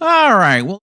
All right. Well,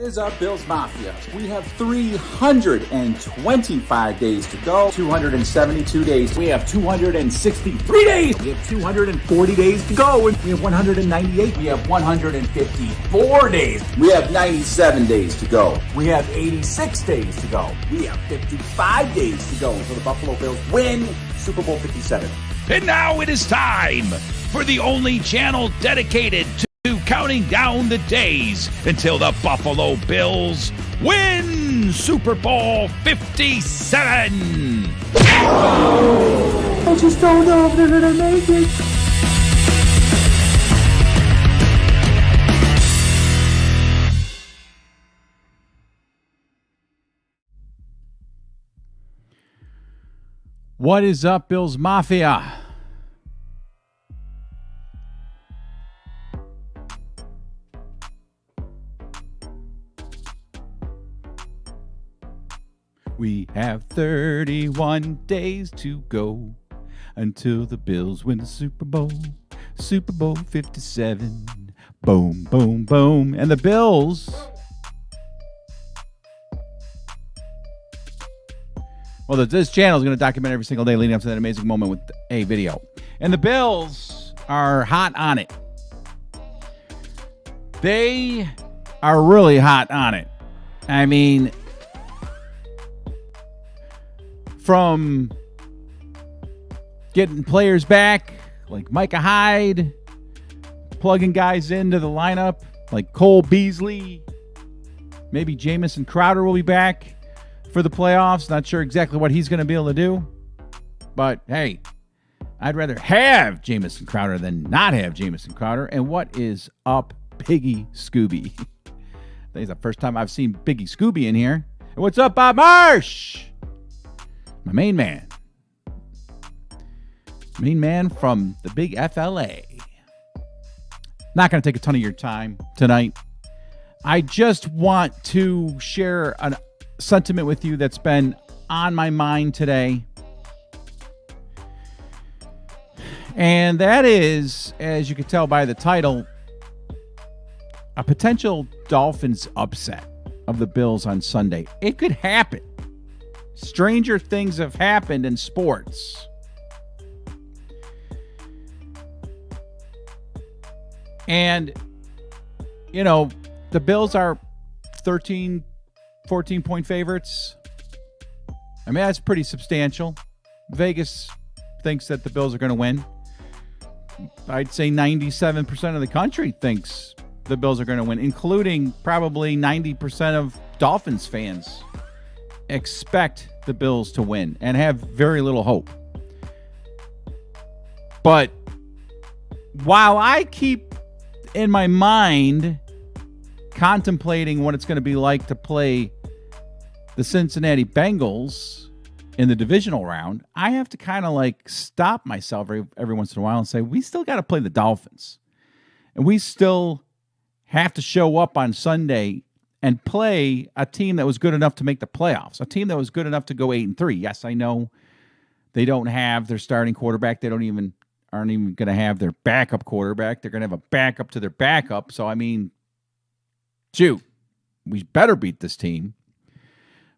is our Bills Mafia. We have 325 days to go, 272 days. We have 263 days. We have 240 days to go. We have 198. We have 154 days. We have 97 days to go. We have 86 days to go. We have 55 days to go until the Buffalo Bills win Super Bowl 57. and now it is time for the only channel dedicated to counting down the days until the Buffalo Bills win Super Bowl 57. I just don't know if they're going to make it. What is up, Bills Mafia? We have 31 days to go until the Bills win the Super Bowl. Super Bowl 57. Boom, boom, boom. And the Bills... Well, this channel is going to document every single day leading up to that amazing moment with a video. And the Bills are hot on it. They are really hot on it. I mean, from getting players back like Micah Hyde, plugging guys into the lineup like Cole Beasley. Maybe Jamison Crowder will be back for the playoffs. Not sure exactly what he's going to be able to do. But, hey, I'd rather have Jamison Crowder than not have Jamison Crowder. And what is up, Piggy Scooby? I think it's the first time I've seen Biggie Scooby in here. And what's up, Bob Marsh? My main man. Main man from the big FLA. Not going to take a ton of your time tonight. I just want to share a sentiment with you that's been on my mind today. And that is, as you can tell by the title, a potential Dolphins upset of the Bills on Sunday. It could happen. Stranger things have happened in sports. And, you know, the Bills are 13, 14-point favorites. I mean, that's pretty substantial. Vegas thinks that the Bills are going to win. I'd say 97% of the country thinks the Bills are going to win, including probably 90% of Dolphins fans expect the Bills to win and have very little hope. But while I keep in my mind contemplating what it's going to be like to play the Cincinnati Bengals in the divisional round, I have to kind of like stop myself every once in a while and say, we still got to play the Dolphins. And we still have to show up on Sunday and play a team that was good enough to make the playoffs, a team that was good enough to go 8-3. Yes, I know they don't have their starting quarterback. They aren't even going to have their backup quarterback. They're going to have a backup to their backup. So, I mean, shoot, we better beat this team.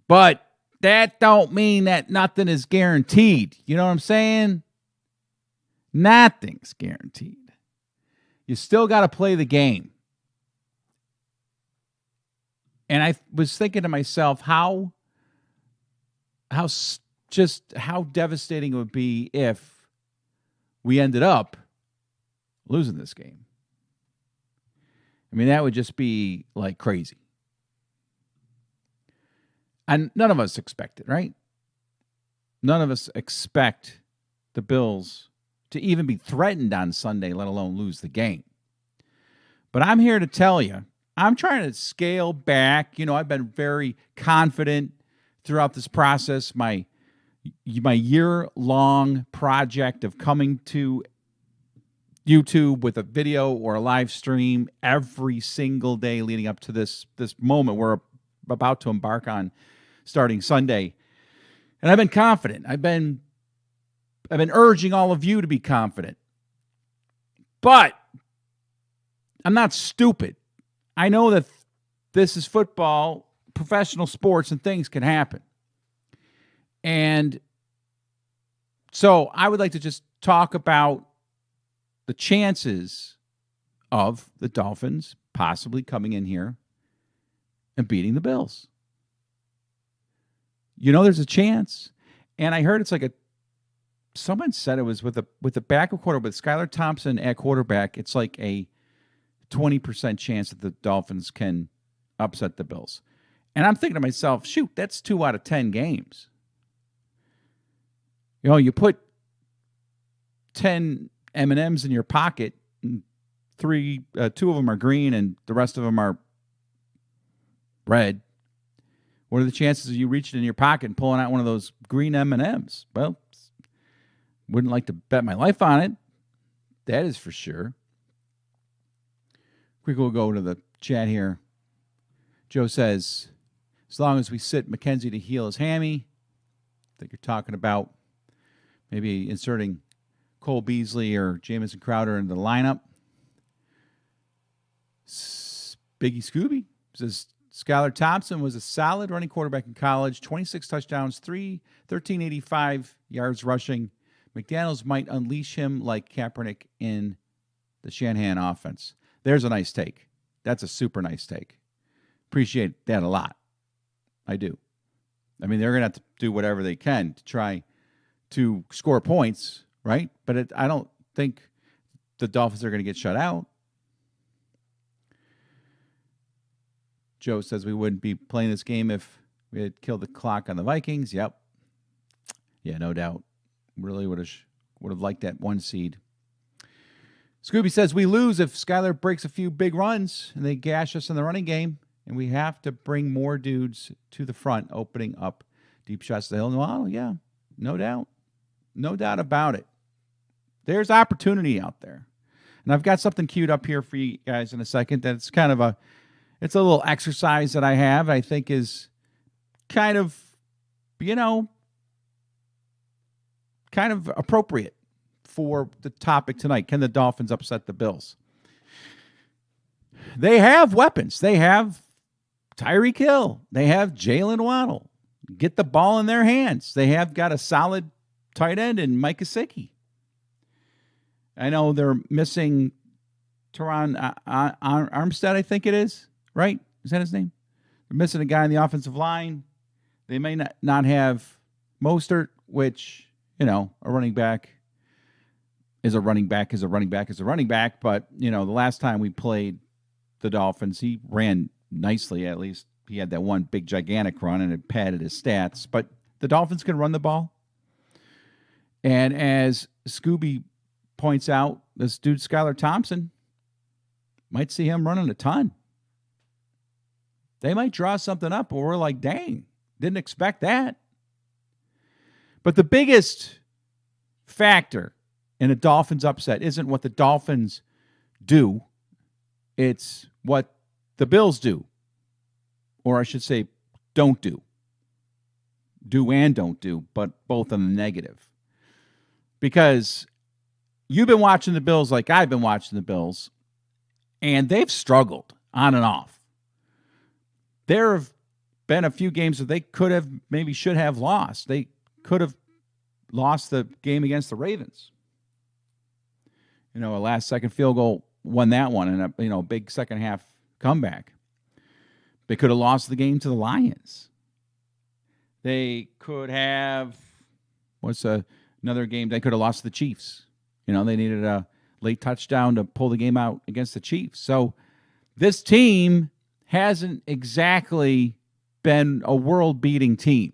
But that don't mean that nothing is guaranteed. You know what I'm saying? Nothing's guaranteed. You still got to play the game. And I was thinking to myself how devastating it would be if we ended up losing this game. I mean, that would just be like crazy. And none of us expect it, right? None of us expect the Bills to even be threatened on Sunday, let alone lose the game. But I'm here to tell you, I'm trying to scale back. You know, I've been very confident throughout this process. My year-long project of coming to YouTube with a video or a live stream every single day leading up to this moment we're about to embark on starting Sunday. And I've been confident. I've been urging all of you to be confident. But I'm not stupid. I know that this is football, professional sports, and things can happen. And so I would like to just talk about the chances of the Dolphins possibly coming in here and beating the Bills. You know, there's a chance. And I heard it's like someone said it was with a backup quarterback, with Skylar Thompson at quarterback, it's like a 20% chance that the Dolphins can upset the Bills. And I'm thinking to myself, shoot, that's 2 out of 10 games. You know, you put 10 M&Ms in your pocket, and 2 of them are green and the rest of them are red. What are the chances of you reaching in your pocket and pulling out one of those green M&Ms? Well, wouldn't like to bet my life on it. That is for sure. Quick, we'll go to the chat here. Joe says, as long as we sit McKenzie to heal his hammy, I think you're talking about maybe inserting Cole Beasley or Jamison Crowder into the lineup. Biggie Scooby says, Skylar Thompson was a solid running quarterback in college, 26 touchdowns, 1,385 yards rushing. McDaniels might unleash him like Kaepernick in the Shanahan offense. There's a nice take. That's a super nice take. Appreciate that a lot. I do. I mean, they're going to have to do whatever they can to try to score points, right? But I don't think the Dolphins are going to get shut out. Joe says we wouldn't be playing this game if we had killed the clock on the Vikings. Yep. Yeah, no doubt. Really would have liked that 1 seed. Scooby says we lose if Skyler breaks a few big runs and they gash us in the running game, and we have to bring more dudes to the front, opening up deep shots to the hill. Well, yeah, no doubt. No doubt about it. There's opportunity out there. And I've got something queued up here for you guys in a second that's kind of it's a little exercise that I have, I think is kind of, kind of appropriate for the topic tonight. Can the Dolphins upset the Bills? They have weapons. They have Tyreek Hill. They have Jalen Waddle. Get the ball in their hands. They have got a solid tight end in Mike Gesicki. I know they're missing Teron Armstead, I think it is. Right? Is that his name? They're missing a guy in the offensive line. They may not have Mostert, which, a running back is a running back is a running back is a running back. But, the last time we played the Dolphins, he ran nicely. At least he had that one big, gigantic run, and it padded his stats. But the Dolphins can run the ball. And as Scooby points out, this dude, Skylar Thompson, might see him running a ton. They might draw something up where we're like, dang, didn't expect that. But the biggest factor in a Dolphins upset isn't what the Dolphins do. It's what the Bills do. Or I should say, don't do. Do and don't do, but both on the negative. Because you've been watching the Bills like I've been watching the Bills, and they've struggled on and off. There have been a few games that they could have, maybe should have lost. They could have lost the game against the Ravens. A last-second field goal won that one, and a big second-half comeback. They could have lost the game to the Lions. They could have, another game? They could have lost to the Chiefs. They needed a late touchdown to pull the game out against the Chiefs. So this team hasn't exactly been a world-beating team.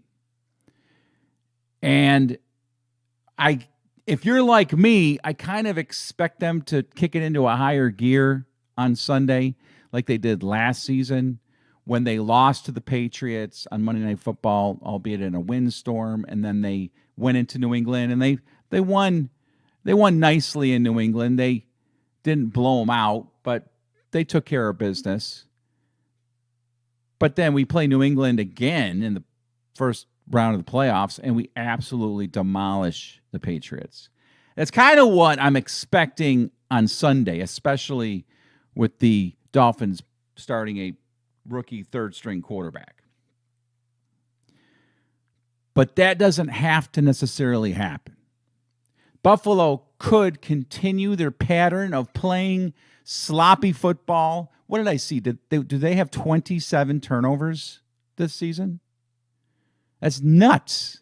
And if you're like me, I kind of expect them to kick it into a higher gear on Sunday like they did last season when they lost to the Patriots on Monday Night Football, albeit in a windstorm, and then they went into New England and they won nicely in New England. They didn't blow them out, but they took care of business. But then we play New England again in the first round of the playoffs, and we absolutely demolish the Patriots. That's kind of what I'm expecting on Sunday, especially with the Dolphins starting a rookie third-string quarterback. But that doesn't have to necessarily happen. Buffalo could continue their pattern of playing sloppy football. What did I see? Do they have 27 turnovers this season? That's nuts.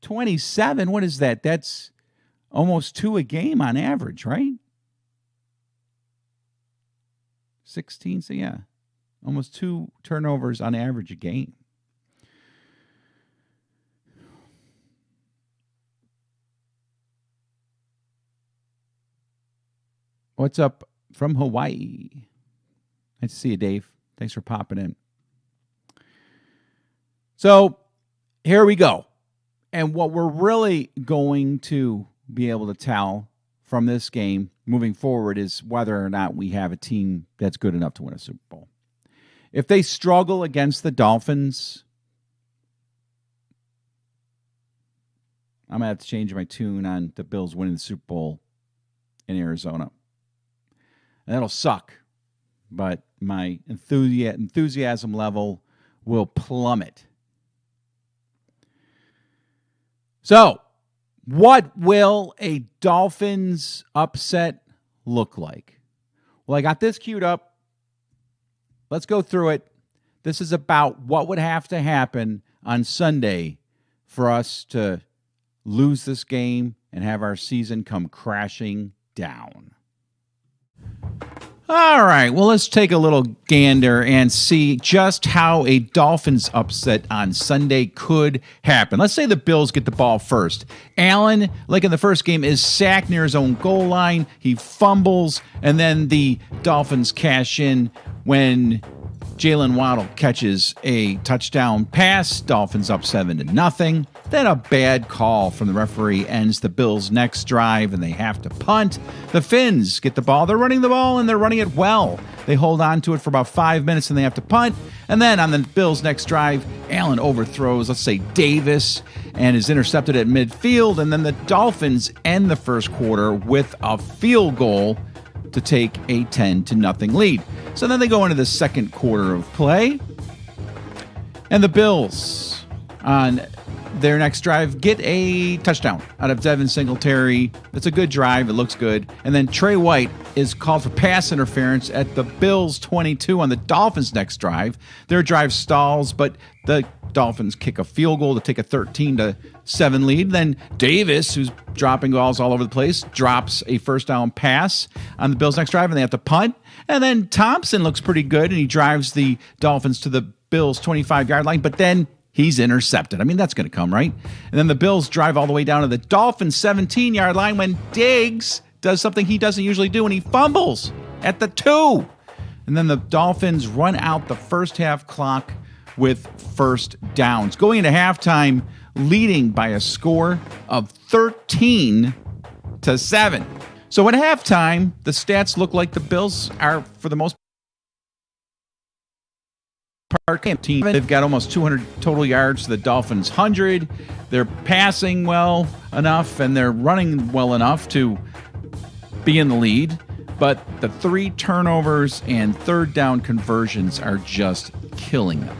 27, what is that? That's almost 2 a game on average, right? 16, so yeah. Almost 2 turnovers on average a game. What's up from Hawaii? Nice to see you, Dave. Thanks for popping in. So here we go. And what we're really going to be able to tell from this game moving forward is whether or not we have a team that's good enough to win a Super Bowl. If they struggle against the Dolphins, I'm going to have to change my tune on the Bills winning the Super Bowl in Arizona. And that'll suck, but my enthusiasm level will plummet. So, what will a Dolphins upset look like? Well, I got this queued up. Let's go through it. This is about what would have to happen on Sunday for us to lose this game and have our season come crashing down. All right, well, let's take a little gander and see just how a Dolphins upset on Sunday could happen. Let's say the Bills get the ball first. Allen, like in the first game, is sacked near his own goal line. He fumbles, and then the Dolphins cash in when Jalen Waddle catches a touchdown pass. Dolphins up 7-0. Then a bad call from the referee ends the Bills' next drive, and they have to punt. The Finns get the ball. They're running the ball, and they're running it well. They hold on to it for about 5 minutes, and they have to punt. And then on the Bills' next drive, Allen overthrows, let's say, Davis, and is intercepted at midfield. And then the Dolphins end the first quarter with a field goal to take a 10-0 lead. So then they go into the second quarter of play, and the Bills on their next drive get a touchdown out of Devin Singletary. It's a good drive. It looks good. And then Trey White is called for pass interference at the Bills' 22 on the Dolphins' next drive. Their drive stalls, but the Dolphins kick a field goal to take a 13-7 lead. Then Davis, who's dropping balls all over the place, drops a first down pass on the Bills' next drive, and they have to punt. And then Thompson looks pretty good, and he drives the Dolphins to the Bills' 25-yard line, but then he's intercepted. I mean, that's going to come, right? And then the Bills drive all the way down to the Dolphins' 17-yard line when Diggs does something he doesn't usually do, and he fumbles at the 2. And then the Dolphins run out the first half clock with first downs, going into halftime leading by a score of 13-7. So at halftime, the stats look like the Bills are, for the most part, team. They've got almost 200 total yards to the Dolphins' 100. They're passing well enough, and they're running well enough to be in the lead. But the 3 turnovers and third down conversions are just killing them.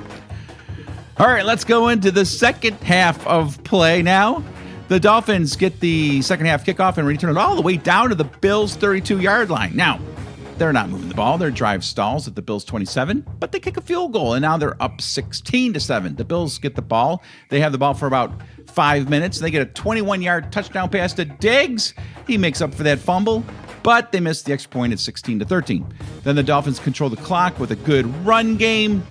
All right, let's go into the second half of play now. The Dolphins get the second half kickoff and return it all the way down to the Bills' 32-yard line. Now, they're not moving the ball. Their drive stalls at the Bills' 27, but they kick a field goal, and now they're up 16-7. The Bills get the ball. They have the ball for about 5 minutes. They get a 21-yard touchdown pass to Diggs. He makes up for that fumble, but they miss the extra point at 16-13. Then the Dolphins control the clock with a good run game,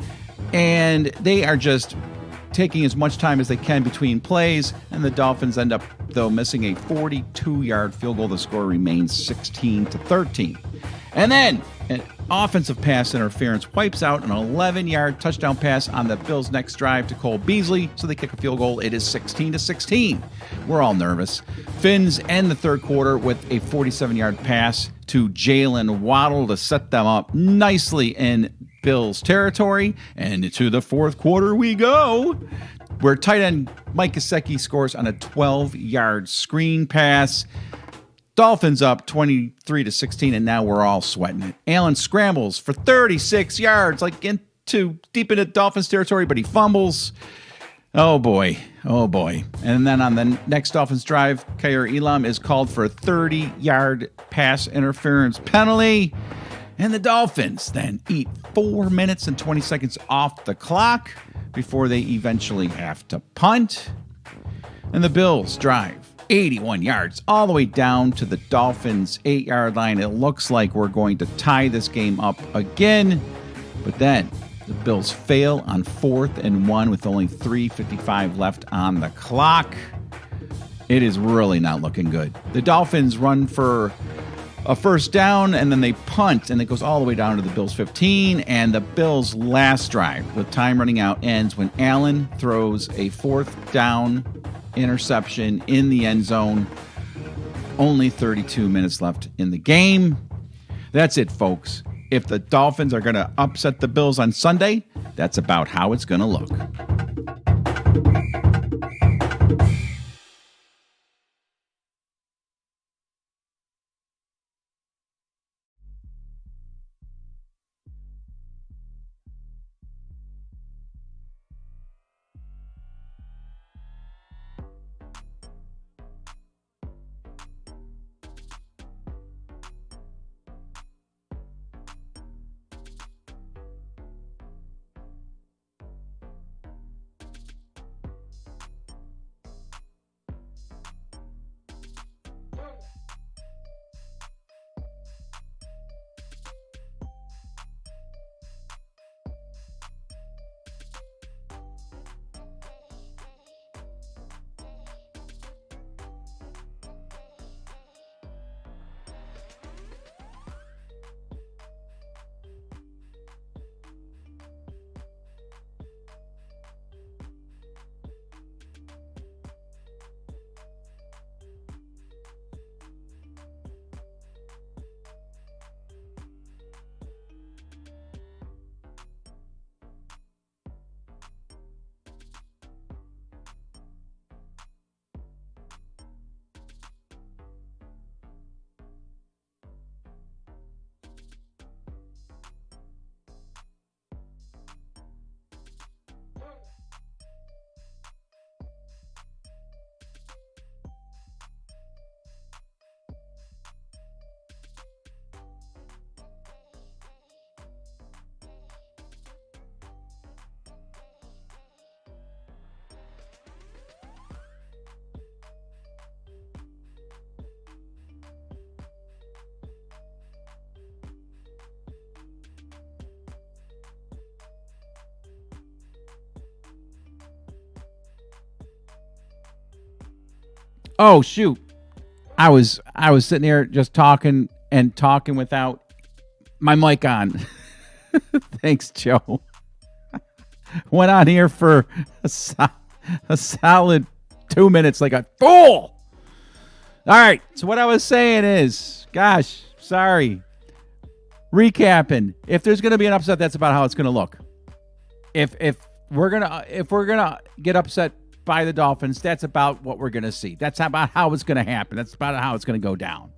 and they are just taking as much time as they can between plays, and the Dolphins end up, though, missing a 42-yard field goal. The score remains 16-13. And then an offensive pass interference wipes out an 11-yard touchdown pass on the Bills' next drive to Cole Beasley, so they kick a field goal. It is 16-16. We're all nervous. Finns end the third quarter with a 47-yard pass to Jalen Waddle to set them up nicely in Bills territory. And into the fourth quarter we go, where tight end Mike Gesicki scores on a 12-yard screen pass. Dolphins up 23-16, and now we're all sweating it. Allen scrambles for 36 yards, like deep into Dolphins territory, but he fumbles. Oh boy. And then on the next Dolphins drive, Kaiir Elam is called for a 30-yard pass interference penalty. And the Dolphins then eat 4 minutes and 20 seconds off the clock before they eventually have to punt. And the Bills drive 81 yards all the way down to the Dolphins' 8-yard line. It looks like we're going to tie this game up again. But then the Bills fail on 4th and 1 with only 3:55 left on the clock. It is really not looking good. The Dolphins run for a first down, and then they punt, and it goes all the way down to the Bills' 15, and the Bills' last drive, with time running out, ends when Allen throws a 4th down interception in the end zone. Only 32 minutes left in the game. That's it, folks. If the Dolphins are going to upset the Bills on Sunday, that's about how it's going to look. Oh, shoot. I was sitting there just talking without my mic on. Thanks, Joe. Went on here for a solid 2 minutes like a fool. All right. So what I was saying is, gosh, sorry. Recapping. If there's going to be an upset, that's about how it's going to look. If we're gonna get upset by the Dolphins, that's about what we're going to see. That's about how it's going to happen. That's about how it's going to go down.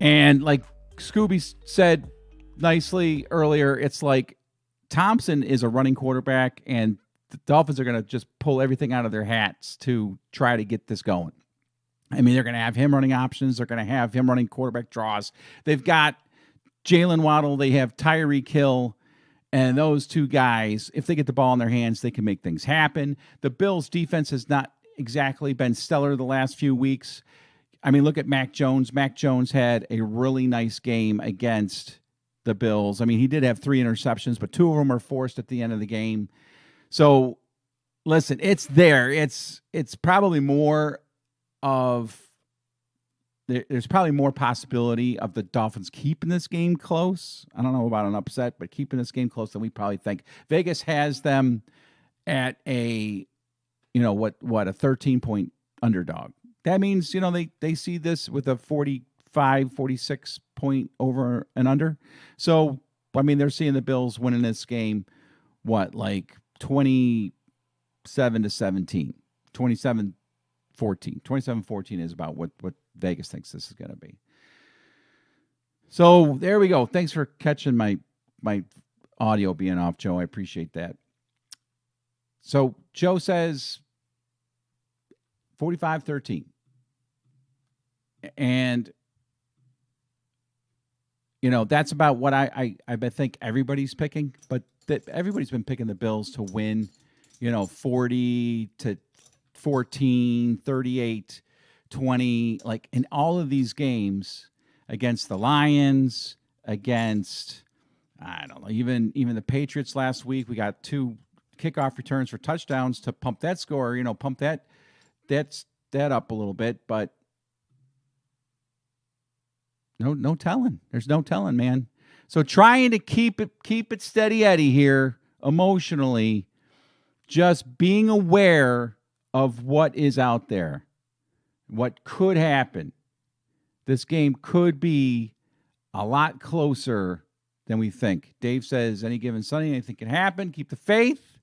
And like Scooby said nicely earlier, it's like Thompson is a running quarterback, and the Dolphins are going to just pull everything out of their hats to try to get this going. I mean, they're going to have him running options. They're going to have him running quarterback draws. They've got Jalen Waddle. They have Tyreek Hill. And those two guys, if they get the ball in their hands, they can make things happen. The Bills' defense has not exactly been stellar the last few weeks. I mean, look at Mac Jones. Mac Jones had a really nice game against the Bills. I mean, he did have 3 interceptions, but 2 of them are forced at the end of the game. So, listen, it's there. It's probably more of there's probably more possibility of the Dolphins keeping this game close. I don't know about an upset, but keeping this game close than we probably think. Vegas has them at a, what a 13-point underdog. That means, they see this with a 45, 46 point over and under. So, I mean, they're seeing the Bills winning this game, like 27-17, 27-14. 27-14 is about what Vegas thinks this is going to be. So there we go. Thanks for catching my audio being off, Joe. I appreciate that. So Joe says 45-13. And, that's about what I think everybody's picking. But everybody's been picking the Bills to win, 40-14, 38, 20, like in all of these games against the Lions, against, I don't know, even the Patriots last week. We got 2 kickoff returns for touchdowns to pump that score, pump that up a little bit, but no telling. There's no telling, man. So trying to keep it steady Eddie here emotionally, just being aware of what is out there, what could happen. This game could be a lot closer than we think. Dave says any given Sunday, anything can happen. Keep the faith.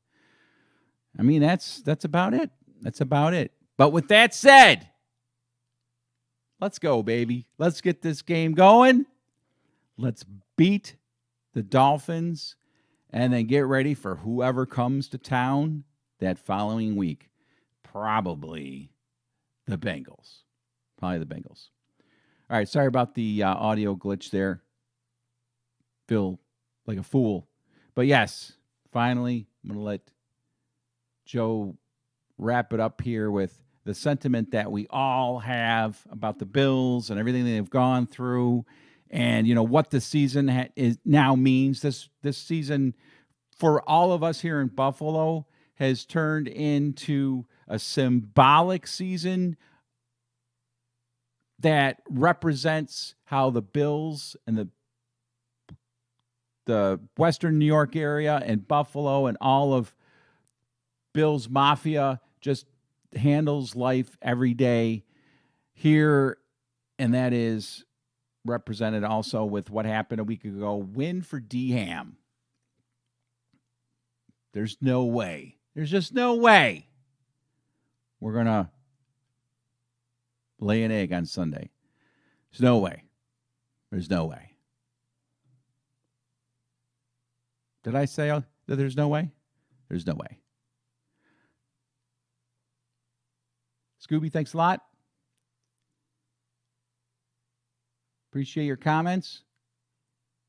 I mean, that's about it. That's about it. But with that said, let's go, baby. Let's get this game going. Let's beat the Dolphins and then get ready for whoever comes to town that following week. Probably the Bengals. All right, sorry about the audio glitch there. Feel like a fool. But yes, finally, I'm going to let Joe wrap it up here with the sentiment that we all have about the Bills and everything they've gone through, and what the season now means. This season, for all of us here in Buffalo, has turned into a symbolic season that represents how the Bills and the Western New York area and Buffalo and all of Bills Mafia just handles life every day here, and that is represented also with what happened a week ago. Win for D-Ham. There's no way. There's just no way we're going to lay an egg on Sunday. There's no way. There's no way. Did I say that there's no way? There's no way. Scooby, thanks a lot. Appreciate your comments.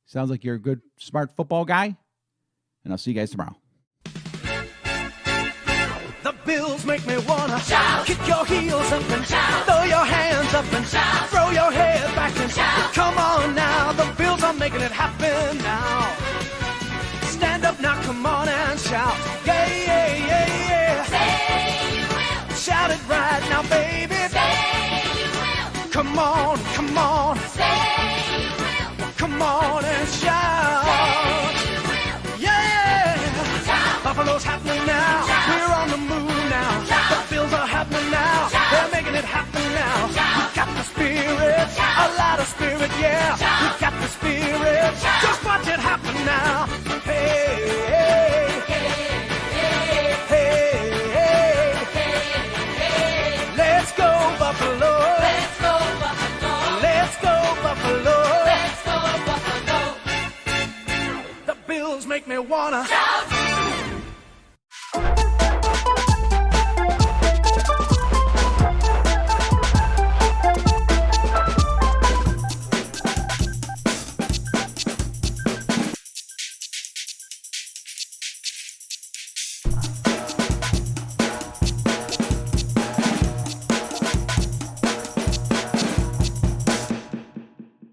Sounds like you're a good, smart football guy. And I'll see you guys tomorrow. The Bills make me wanna shout. Kick your heels up and shout. Throw your hands up and shout. Throw your head back and shout. Come on now, the Bills are making it happen now. Stand up now, come on and shout. Yeah, yeah, yeah, yeah. Say you will. Shout it right now, baby. it. Say you will. Come on, come on. Say you will. Come on and shout. Say you will. Yeah. Shout. Buffalo's happening now. Shout. We're on the move now. Shout. The Bills are happening now. Shout. They're making it happen now. Shout. We got the spirit, Shout. a lot of spirit, yeah. Shout. We got the spirit. Shout. Just watch it happen now. Hey, hey, Hey, hey, hey. Let's go Buffalo. let's go Buffalo. Let's go Buffalo. Let's go Buffalo. The Bills make me wanna Shout.